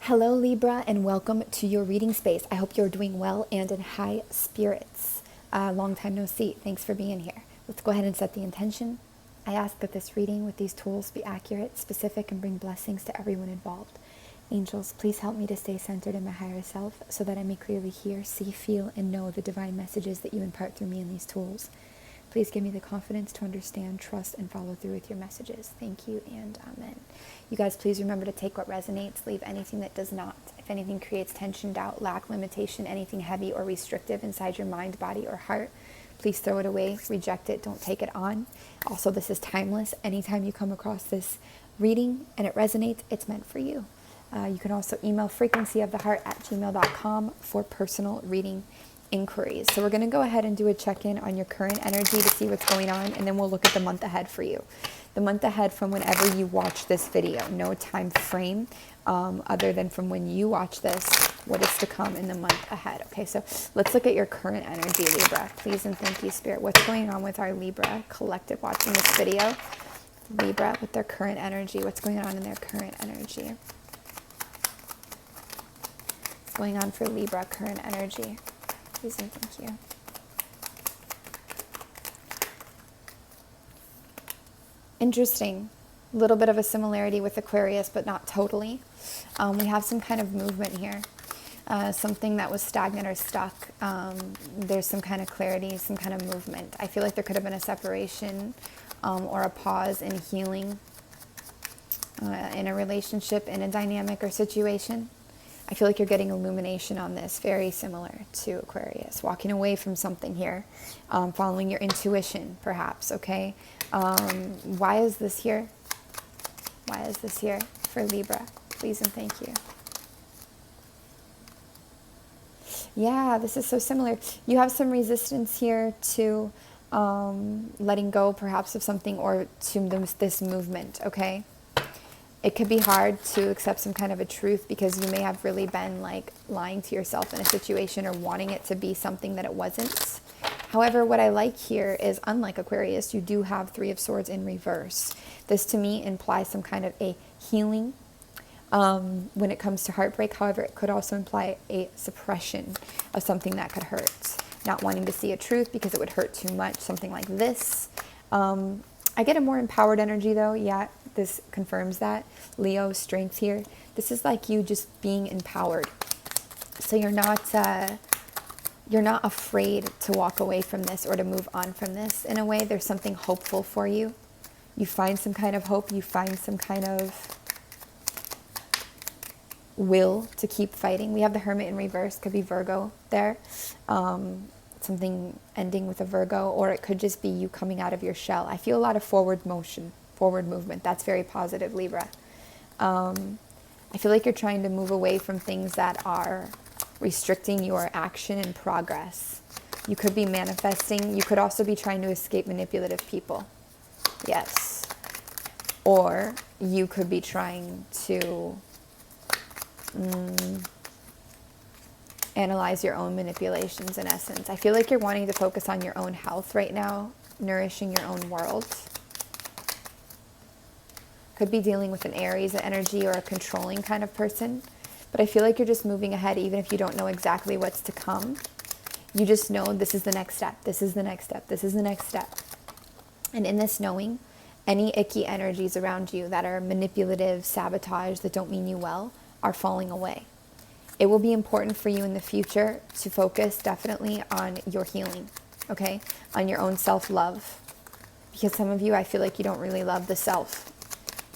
Hello Libra, and welcome to your reading space. I hope you're doing well and in high spirits. Long time no see. Thanks for being here. Let's go ahead and set the intention. I ask that this reading with these tools be accurate, specific, and bring blessings to everyone involved. Angels, please help me to stay centered in my higher self so that I may clearly hear, see, feel, and know the divine messages that you impart through me in these tools. Please give me the confidence to understand, trust, and follow through with your messages. Thank you and amen. You guys, please remember to take what resonates, leave anything that does not. If anything creates tension, doubt, lack, limitation, anything heavy or restrictive inside your mind, body, or heart, please throw it away, reject it, don't take it on. Also, this is timeless. Anytime you come across this reading and it resonates, it's meant for you. You can also email frequencyoftheheart@gmail.com for personal reading inquiries. So we're going to go ahead and do a check-in on your current energy to see what's going on, and then we'll look at the month ahead for you. The month ahead from whenever you watch this video, no time frame other than from when you watch this, what is to come in the month ahead. Okay, so let's look at your current energy, Libra. Please and thank you, Spirit. What's going on with our Libra collective watching this video? Libra with their current energy. What's going on in their current energy? What's going on for Libra current energy? Please and thank you. Interesting. A little bit of a similarity with Aquarius, but not totally. We have some kind of movement here. Something that was stagnant or stuck. There's some kind of clarity, some kind of movement. I feel like there could have been a separation or a pause in healing in a relationship, in a dynamic or situation. I feel like you're getting illumination on this, very similar to Aquarius. Walking away from something here, following your intuition, perhaps, okay? Why is this here? Why is this here for Libra? Please and thank you. Yeah, this is so similar. You have some resistance here to letting go, perhaps, of something, or to this movement, okay? It could be hard to accept some kind of a truth because you may have really been like lying to yourself in a situation or wanting it to be something that it wasn't. However, what I like here is, unlike Aquarius, you do have Three of Swords in reverse. This to me implies some kind of a healing when it comes to heartbreak. However, it could also imply a suppression of something that could hurt. Not wanting to see a truth because it would hurt too much, something like this. I get a more empowered energy though. Yeah, this confirms that. Leo, strength here. This is like you just being empowered. So you're not afraid to walk away from this or to move on from this. In a way, there's something hopeful for you. You find some kind of hope. You find some kind of will to keep fighting. We have the Hermit in reverse. Could be Virgo there. Something ending with a Virgo, or it could just be you coming out of your shell. I feel a lot of forward motion, forward movement. That's very positive, Libra. I feel like you're trying to move away from things that are restricting your action and progress. You could be manifesting. You could also be trying to escape manipulative people. Yes. Or you could be trying to analyze your own manipulations, in essence. I feel like you're wanting to focus on your own health right now, nourishing your own world. Could be dealing with an Aries energy or a controlling kind of person. But I feel like you're just moving ahead, even if you don't know exactly what's to come. You just know this is the next step. This is the next step. This is the next step. And in this knowing, any icky energies around you that are manipulative, sabotage, that don't mean you well, are falling away. It will be important for you in the future to focus definitely on your healing, okay? On your own self-love. Because some of you, I feel like you don't really love the self.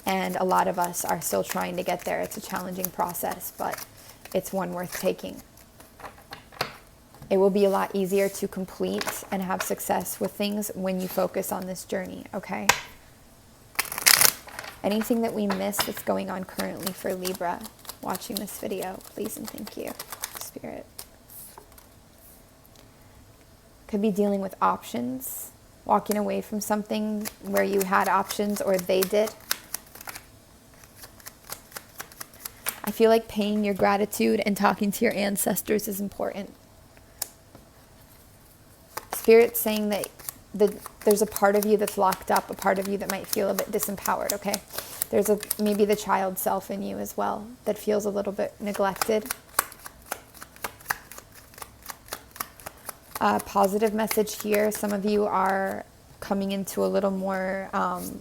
And a lot of us are still trying to get there. It's a challenging process, but it's one worth taking. It will be a lot easier to complete and have success with things when you focus on this journey, okay? Anything that we miss that's going on currently for Libra watching this video, please and thank you, Spirit. Could be dealing with options, walking away from something where you had options or they did. I feel like paying your gratitude and talking to your ancestors is important. Spirit's saying that there's a part of you that's locked up, a part of you that might feel a bit disempowered, okay? There's maybe the child self in you as well that feels a little bit neglected. Positive message here. Some of you are coming into a little more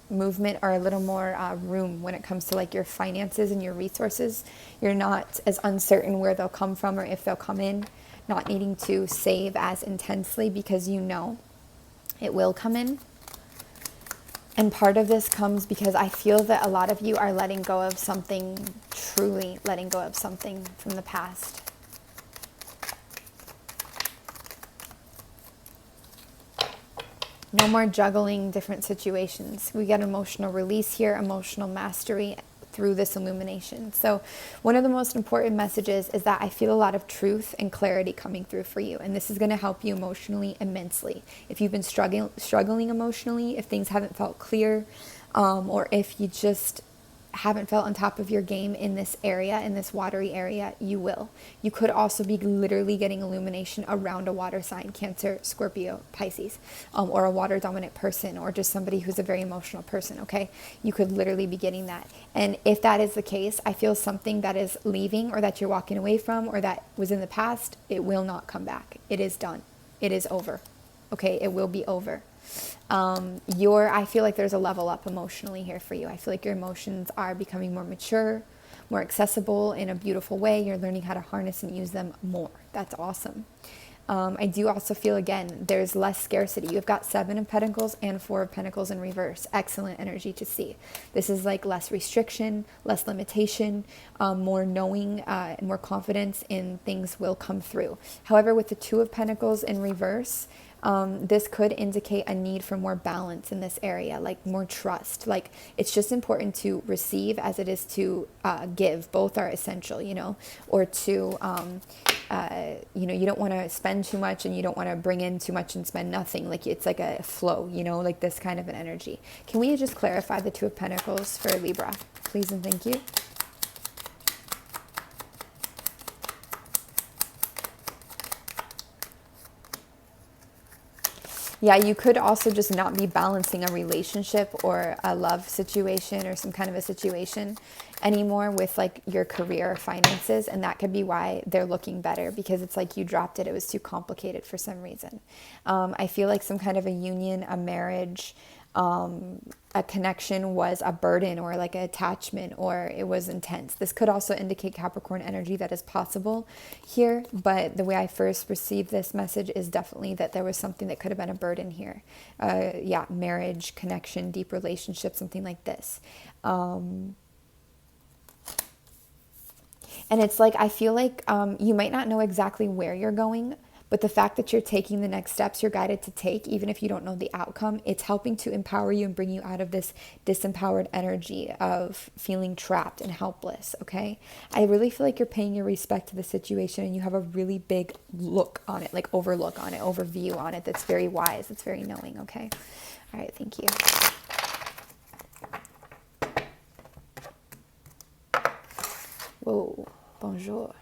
movement or a little more room when it comes to like your finances and your resources. You're not as uncertain where they'll come from or if they'll come in, not needing to save as intensely because you know it will come in. And part of this comes because I feel that a lot of you are letting go of something, truly letting go of something from the past. No more juggling different situations. We get emotional release here, emotional mastery through this illumination. So one of the most important messages is that I feel a lot of truth and clarity coming through for you. And this is going to help you emotionally immensely. If you've been struggling emotionally, if things haven't felt clear, or if you just haven't felt on top of your game in this area, in this watery area, you will. You could also be literally getting illumination around a water sign, Cancer, Scorpio, Pisces, or a water dominant person, or just somebody who's a very emotional person, okay? You could literally be getting that. And if that is the case, I feel something that is leaving or that you're walking away from or that was in the past, it will not come back. It is done. It is over. Okay, it will be over. I feel like there's a level up emotionally here for you. I feel like your emotions are becoming more mature, more accessible in a beautiful way. You're learning how to harness and use them more. That's awesome. I do also feel, again, there's less scarcity. You've got 7 of Pentacles and 4 of Pentacles in reverse. Excellent energy to see. This is like less restriction, less limitation, more knowing, and more confidence in things will come through. However, with the 2 of Pentacles in reverse, this could indicate a need for more balance in this area, like more trust. Like it's just important to receive as it is to give. Both are essential, or to, you don't want to spend too much and you don't want to bring in too much and spend nothing. Like it's like a flow, like this kind of an energy. Can we just clarify the 2 of Pentacles for Libra, please and thank you? Yeah, you could also just not be balancing a relationship or a love situation or some kind of a situation anymore with like your career or finances. And that could be why they're looking better, because it's like you dropped it. It was too complicated for some reason. I feel like some kind of a union, a marriage, a connection was a burden or like an attachment, or it was intense. This could also indicate Capricorn energy that is possible here, but the way I first received this message is definitely that there was something that could have been a burden here. Yeah, marriage, connection, deep relationship, something like this. And it's like, I feel like you might not know exactly where you're going, but the fact that you're taking the next steps you're guided to take, even if you don't know the outcome, it's helping to empower you and bring you out of this disempowered energy of feeling trapped and helpless, okay? I really feel like you're paying your respect to the situation and you have a really big look on it, like overlook on it, overview on it that's very wise, that's very knowing, okay? All right, thank you. Whoa, bonjour.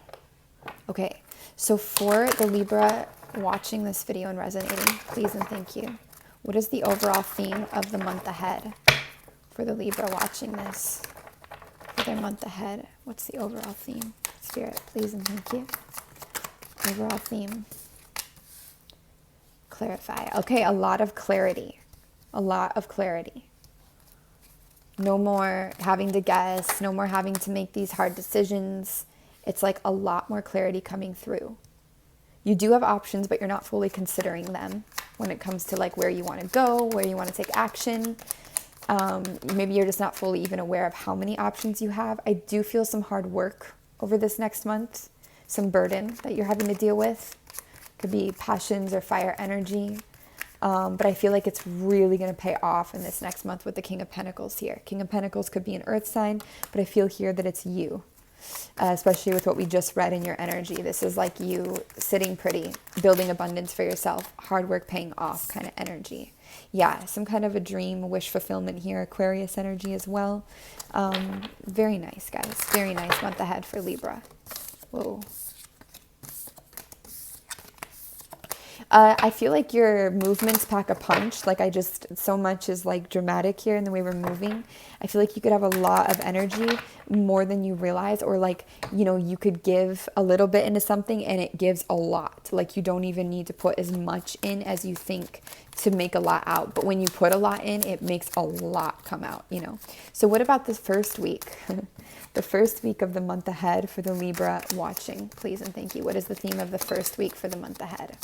Okay, so for the Libra watching this video and resonating, please and thank you. What is the overall theme of the month ahead for the Libra watching this? For their month ahead, what's the overall theme? Spirit, please and thank you. Overall theme. Clarify. Okay, a lot of clarity. A lot of clarity. No more having to guess, no more having to make these hard decisions. It's like a lot more clarity coming through. You do have options, but you're not fully considering them when it comes to like where you want to go, where you want to take action. Maybe you're just not fully even aware of how many options you have. I do feel some hard work over this next month, some burden that you're having to deal with. Could be passions or fire energy. But I feel like it's really going to pay off in this next month with the King of Pentacles here. King of Pentacles could be an earth sign, but I feel here that it's you. Especially with what we just read in your energy. This is like you sitting pretty, building abundance for yourself, hard work paying off kind of energy. Yeah, some kind of a dream, wish fulfillment here, Aquarius energy as well. Very nice, guys. Very nice month ahead for Libra. Whoa. I feel like your movements pack a punch. Like so much is like dramatic here in the way we're moving. I feel like you could have a lot of energy, more than you realize, or like, you could give a little bit into something and it gives a lot. Like you don't even need to put as much in as you think to make a lot out. But when you put a lot in, it makes a lot come out, So what about this first week? The first week of the month ahead for the Libra watching, please and thank you. What is the theme of the first week for the month ahead?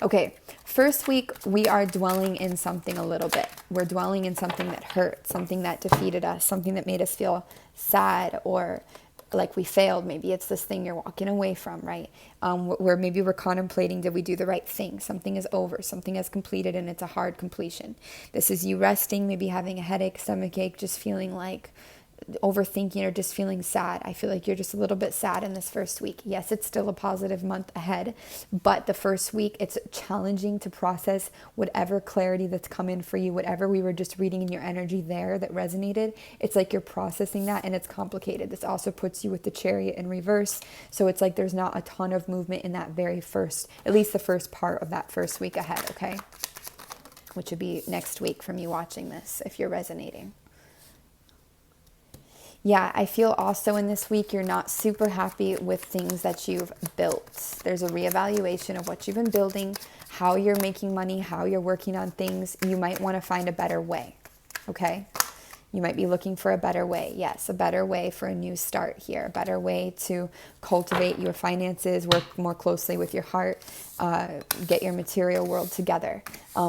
Okay, first week, we are dwelling in something a little bit. We're dwelling in something that hurt, something that defeated us, something that made us feel sad or like we failed. Maybe it's this thing you're walking away from, right? Where maybe we're contemplating, did we do the right thing? Something is over, something is completed, and it's a hard completion. This is you resting, maybe having a headache, stomach ache, just feeling like overthinking or just feeling sad. I feel like you're just a little bit sad in this first week. Yes, it's still a positive month ahead, but the first week, it's challenging to process whatever clarity that's come in for you, whatever we were just reading in your energy there that resonated. It's like you're processing that and it's complicated. This also puts you with the Chariot in reverse. So it's like there's not a ton of movement in that very first, at least the first part of that first week ahead, okay? Which would be next week from you watching this if you're resonating. Yeah, I feel also in this week, you're not super happy with things that you've built. There's a reevaluation of what you've been building, how you're making money, how you're working on things. You might want to find a better way, okay? You might be looking for a better way. Yes, a better way for a new start here, a better way to cultivate your finances, work more closely with your heart, get your material world together.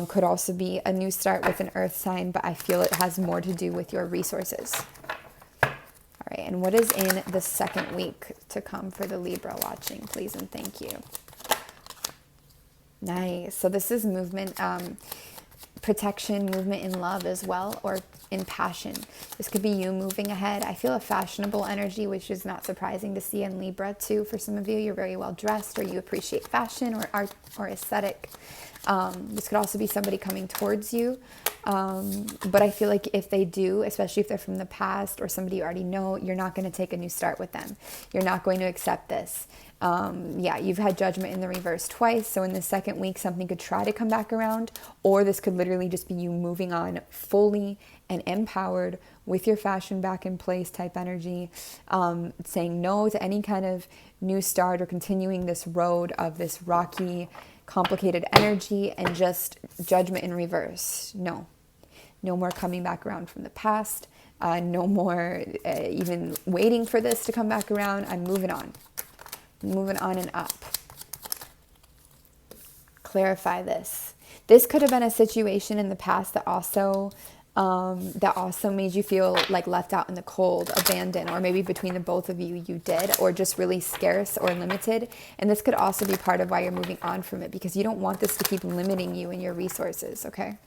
Could also be a new start with an earth sign, but I feel it has more to do with your resources. All right, and what is in the second week to come for the Libra watching, please and thank you. Nice. So this is movement, protection, movement in love as well, or in passion. This could be you moving ahead. I feel a fashionable energy, which is not surprising to see in Libra too. For some of you, you're very well dressed, or you appreciate fashion or art or aesthetic. This could also be somebody coming towards you. But I feel like if they do, especially if they're from the past or somebody you already know, you're not going to take a new start with them. You're not going to accept this. Yeah, you've had judgment in the reverse twice. So in the second week, something could try to come back around, or this could literally just be you moving on fully and empowered with your fashion back in place type energy, saying no to any kind of new start or continuing this road of this rocky, complicated energy and just judgment in reverse. No more coming back around from the past. No more even waiting for this to come back around. I'm moving on and up. Clarify this. This could have been a situation in the past that also made you feel like left out in the cold, abandoned, or maybe between the both of you did, or just really scarce or limited. And this could also be part of why you're moving on from it, because you don't want this to keep limiting you and your resources, okay?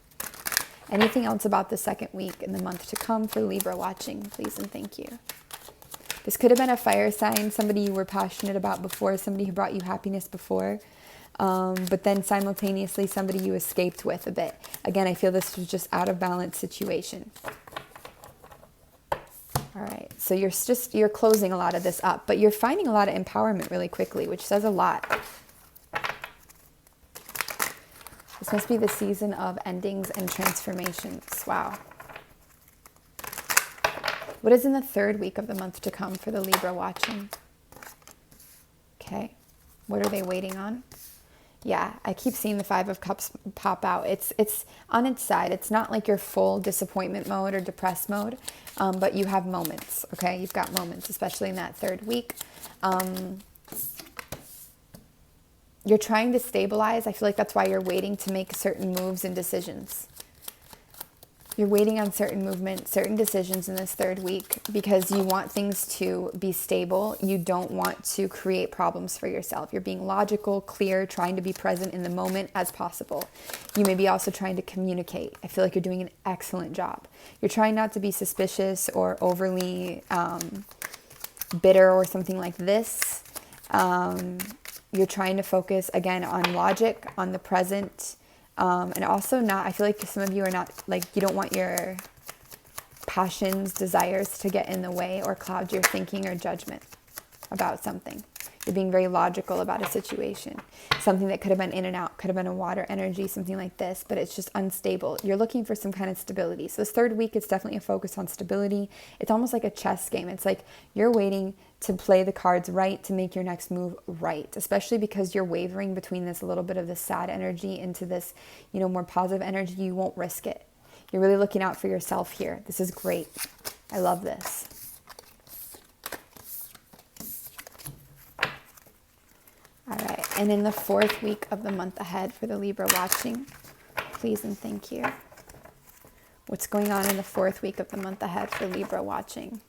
Anything else about the second week in the month to come for Libra watching, please and thank you. This could have been a fire sign, somebody you were passionate about before, somebody who brought you happiness before. But then simultaneously somebody you escaped with a bit. Again, I feel this was just out of balance situation. All right, so you're closing a lot of this up, but you're finding a lot of empowerment really quickly, which says a lot. This must be the season of endings and transformations. Wow. What is in the third week of the month to come for the Libra watching? Okay, what are they waiting on? Yeah, I keep seeing the Five of Cups pop out. It's on its side. It's not like your full disappointment mode or depressed mode, but you have moments, okay? You've got moments, especially in that third week. You're trying to stabilize. I feel like that's why you're waiting to make certain moves and decisions. You're waiting on certain movements, certain decisions in this third week because you want things to be stable. You don't want to create problems for yourself. You're being logical, clear, trying to be present in the moment as possible. You may be also trying to communicate. I feel like you're doing an excellent job. You're trying not to be suspicious or overly bitter or something like this. You're trying to focus, again, on logic, on the present, and also not, I feel like some of you are not, like, you don't want your passions, desires to get in the way or cloud your thinking or judgment about something. You're being very logical about a situation. Something that could have been in and out, could have been a water energy, something like this, but it's just unstable. You're looking for some kind of stability. So this third week, it's definitely a focus on stability. It's almost like a chess game. It's like you're waiting to play the cards right, to make your next move right, especially because you're wavering between this little bit of this sad energy into this, more positive energy. You won't risk it. You're really looking out for yourself here. This is great. I love this. All right, and in the 4th week of the month ahead for the Libra watching, please and thank you. What's going on in the 4th week of the month ahead for Libra watching?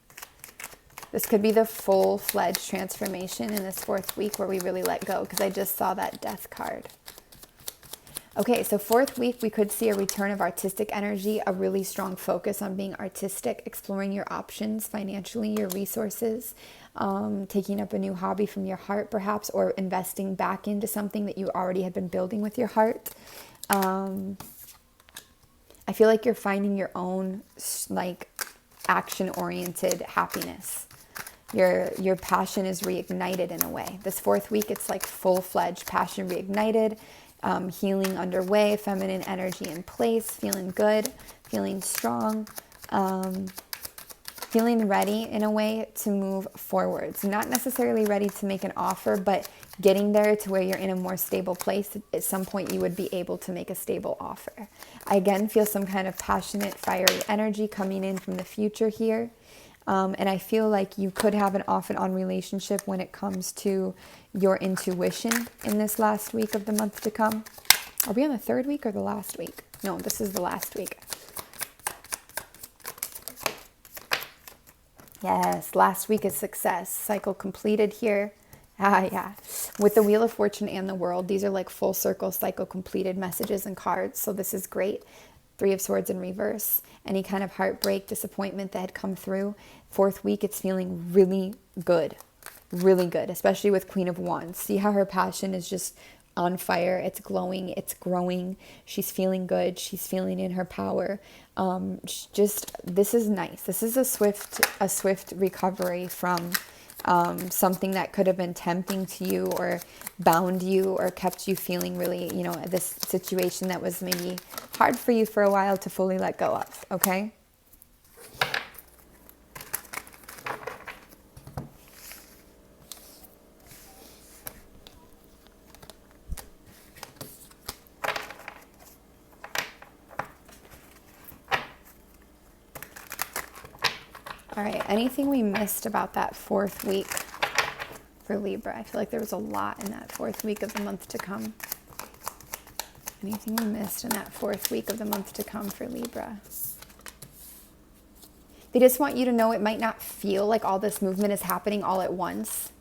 This could be the full-fledged transformation in this 4th week where we really let go, because I just saw that death card. Okay, so 4th week, we could see a return of artistic energy, a really strong focus on being artistic, exploring your options financially, your resources, taking up a new hobby from your heart perhaps, or investing back into something that you already had been building with your heart. I feel like you're finding your own action-oriented happiness. Your passion is reignited in a way. This 4th week, it's like full-fledged passion reignited, healing underway, feminine energy in place, feeling good, feeling strong, feeling ready in a way to move forwards. Not necessarily ready to make an offer, but getting there to where you're in a more stable place. At some point, you would be able to make a stable offer. I again feel some kind of passionate, fiery energy coming in from the future here. And I feel like you could have an off and on relationship when it comes to your intuition in this last week of the month to come. Are we on the 3rd week or the last week? No, this is the last week. Yes, last week is success. Cycle completed here. Yeah. With the Wheel of Fortune and the World, these are like full circle cycle completed messages and cards. So this is great. 3 of Swords in reverse. Any kind of heartbreak, disappointment that had come through. 4th week, it's feeling really good. Really good, especially with Queen of Wands. See how her passion is just on fire. It's glowing. It's growing. She's feeling good. She's feeling in her power. This is nice. This is a swift recovery from something that could have been tempting to you or bound you or kept you feeling really, this situation that was maybe hard for you for a while to fully let go of, okay? All right, anything we missed about that 4th week for Libra? I feel like there was a lot in that 4th week of the month to come. Anything we missed in that 4th week of the month to come for Libra? They just want you to know it might not feel like all this movement is happening all at once,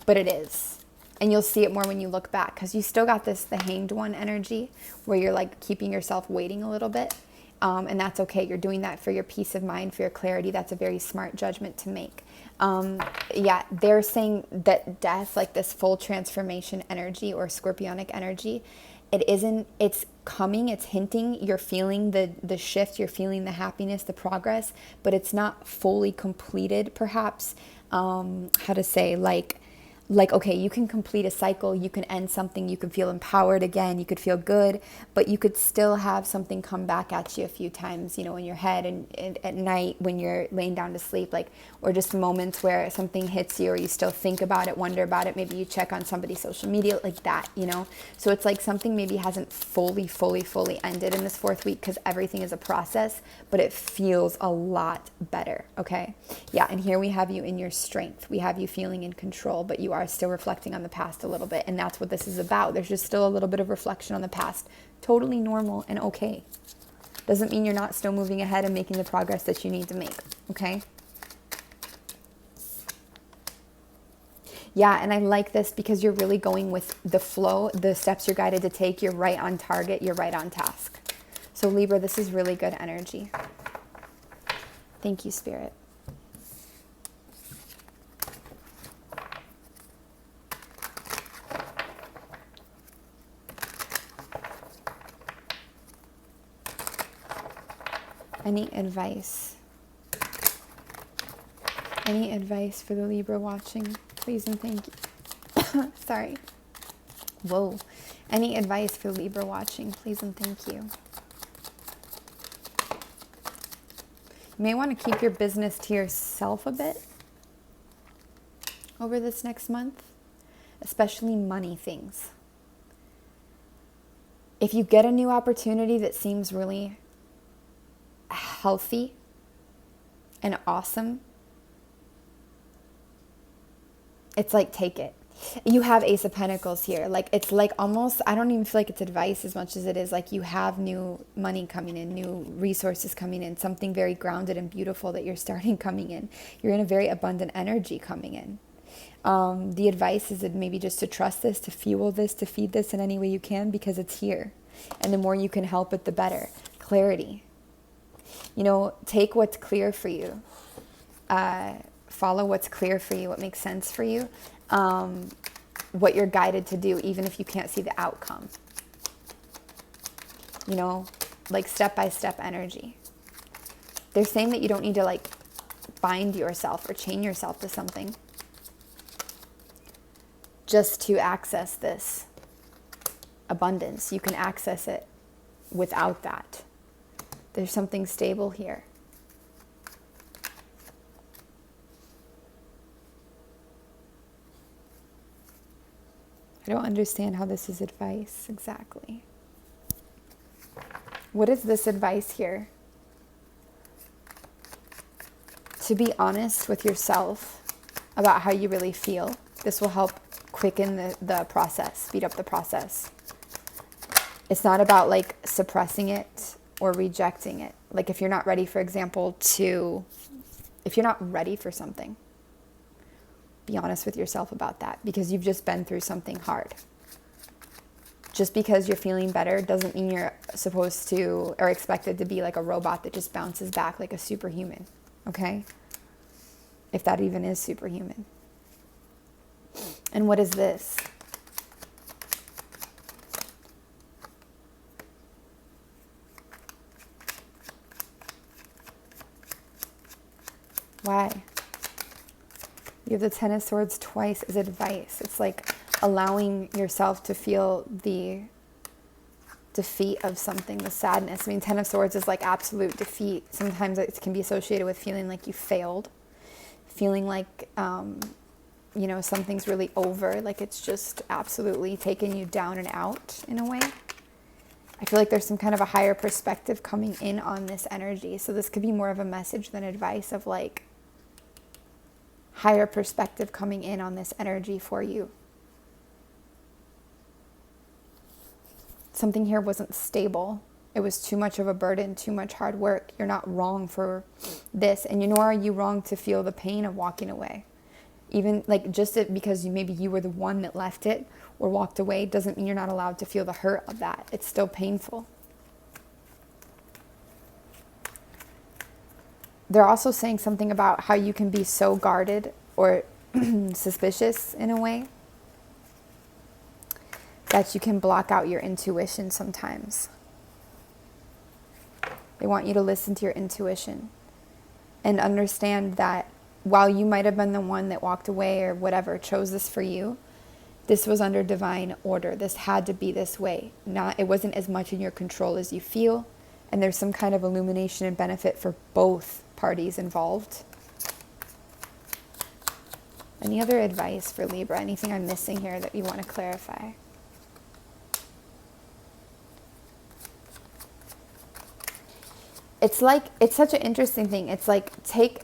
but it is. And you'll see it more when you look back, because you still got the Hanged One energy where you're like keeping yourself waiting a little bit. And that's okay. You're doing that for your peace of mind, for your clarity. That's a very smart judgment to make. Yeah, they're saying that death, like this full transformation energy or scorpionic energy, it's coming, it's hinting, you're feeling the shift, you're feeling the happiness, the progress, but it's not fully completed, perhaps. How to say, okay, you can complete a cycle, you can end something, you can feel empowered again, you could feel good, but you could still have something come back at you a few times, in your head and at night when you're laying down to sleep, or just moments where something hits you or you still think about it, wonder about it, maybe you check on somebody's social media, like that, So it's like something maybe hasn't fully ended in this 4th week because everything is a process, but it feels a lot better, okay? Yeah, and here we have you in your strength. We have you feeling in control, but you are still reflecting on the past a little bit, and that's what this is about. There's just still a little bit of reflection on the past. Totally normal and okay. Doesn't mean you're not still moving ahead and making the progress that you need to make, okay? Yeah, and I like this because you're really going with the flow, the steps you're guided to take. You're right on target. You're right on task. So Libra, this is really good energy. Thank you, Spirit. Any advice? Any advice for the Libra watching? Please and thank you. Sorry. Whoa. Any advice for Libra watching, please and thank you. You may want to keep your business to yourself a bit over this next month, especially money things. If you get a new opportunity that seems really healthy and awesome, it's like, take it. You have Ace of Pentacles here. Like, it's like almost, I don't even feel like it's advice as much as it is like you have new money coming in, new resources coming in, something very grounded and beautiful that you're starting coming in. You're in a very abundant energy coming in. The advice is that maybe just to trust this, to fuel this, to feed this in any way you can, because it's here. And the more you can help it, the better. Clarity. You know, take what's clear for you. Follow what's clear for you, what makes sense for you. What you're guided to do, even if you can't see the outcome. You know, like step-by-step energy. They're saying that you don't need to like bind yourself or chain yourself to something just to access this abundance. You can access it without that. There's something stable here. I don't understand how this is advice exactly. What is this advice here? To be honest with yourself about how you really feel. This will help quicken the process, speed up the process. It's not about like suppressing it or rejecting it. Like if you're not ready, for example, if you're not ready for something, be honest with yourself about that, because you've just been through something hard. Just because you're feeling better doesn't mean you're supposed to or expected to be like a robot that just bounces back like a superhuman, okay? If that even is superhuman. And what is this? Why? You have the Ten of Swords twice as advice. It's like allowing yourself to feel the defeat of something, the sadness. I mean, Ten of Swords is like absolute defeat. Sometimes it can be associated with feeling like you failed, feeling like, you know, something's really over, like it's just absolutely taking you down and out in a way. I feel like there's some kind of a higher perspective coming in on this energy. So this could be more of a message than advice of like higher perspective coming in on this energy for you. Something here wasn't stable. It was too much of a burden, too much hard work. You're not wrong for this. And nor are you wrong to feel the pain of walking away. Even like just because maybe you were the one that left it or walked away doesn't mean you're not allowed to feel the hurt of that. It's still painful. They're also saying something about how you can be so guarded or suspicious in a way that you can block out your intuition sometimes. They want you to listen to your intuition and understand that while you might have been the one that walked away or whatever, chose this for you, this was under divine order. This had to be this way. It wasn't as much in your control as you feel. And there's some kind of illumination and benefit for both parties involved. Any other advice for Libra? Anything I'm missing here that you want to clarify? It's like, it's such an interesting thing. It's like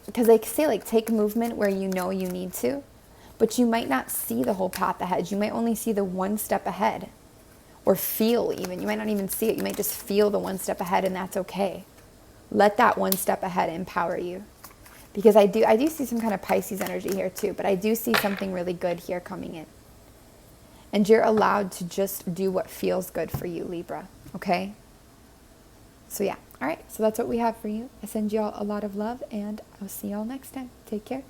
because they say like take movement where you know you need to, but you might not see the whole path ahead. You might only see the one step ahead, or feel even. You might not even see it. You might just feel the one step ahead, and that's okay. Let that one step ahead empower you. Because I do see some kind of Pisces energy here too, but I do see something really good here coming in. And you're allowed to just do what feels good for you, Libra, okay? So yeah, all right, so that's what we have for you. I send you all a lot of love, and I'll see you all next time. Take care.